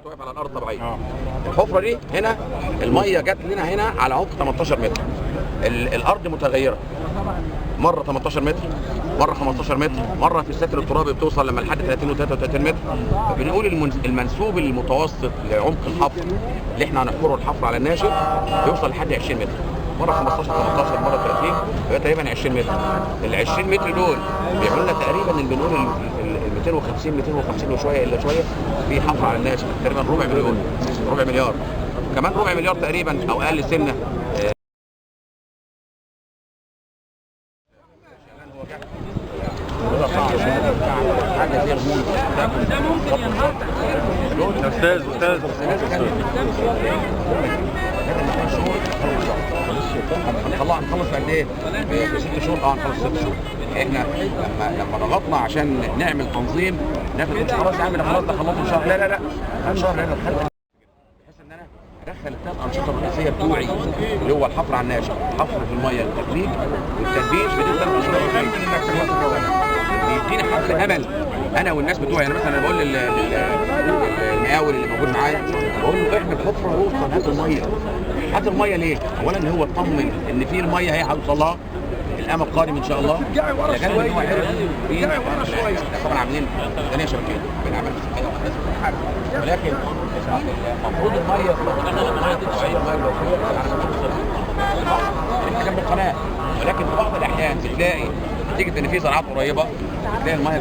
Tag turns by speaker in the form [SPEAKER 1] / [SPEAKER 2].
[SPEAKER 1] دلوقتي واقف على الارض الطبيعيه. الحفره دي هنا الميه جت لنا هنا على عمق 18 متر. الارض متغيره، مره 18 متر، مره 15 متر، مره في الستر الترابي بتوصل لما لحد 30 و33 متر. فبنقول المنسوب المتوسط لعمق الحفر اللي احنا هنحفره الحفر على الناشف بيوصل لحد 20 متر، مره 15 18 مره 30 يبقى تقريبا 20 متر. ال 20 متر دول بيعملوا لنا تقريبا بنقول ال 250 وشويه الا شويه في حفر على الناشف، تقريبا ربع مليار، كمان ربع مليار تقريبا او اقل سنه.
[SPEAKER 2] استاذ
[SPEAKER 1] هنخلص في قد ايه؟ في 6 شهور. هنخلص 6 شهور. احنا لما ضغطنا عشان نعمل تنظيم ناخد مش خلاص يا عم خلاص ده خلصنا شهر، لا شهر. انا دخلت بحيث ان انا ادخل الثلاث انشطه الرئيسيه بتوعي اللي هو الحفر على الناشف، الحفر في الميه، التدريج والتدبيش. بدون ثلاث انشطه بيدينا حفل امل انا والناس بتوعي. انا مثلا بقول للمقاول اللي موجود معايا، بقول له احنا الحفره وسط هات الميه. هات الميه ليه؟ اولا هو اطمن ان في الميه هي هيوصل لها الامل قادم ان شاء الله. لكن هو عرف شويه طبعا عاملين ثانيه شبكيه بنعمل صحيه وحاجه، ولكن المفروض الميه الطبيعيه الميه الوفيه احنا جنب القناه، ولكن في بعض الاحيان بتلاقي نتيجه ان في زراعات قريبه بتلاقي الميه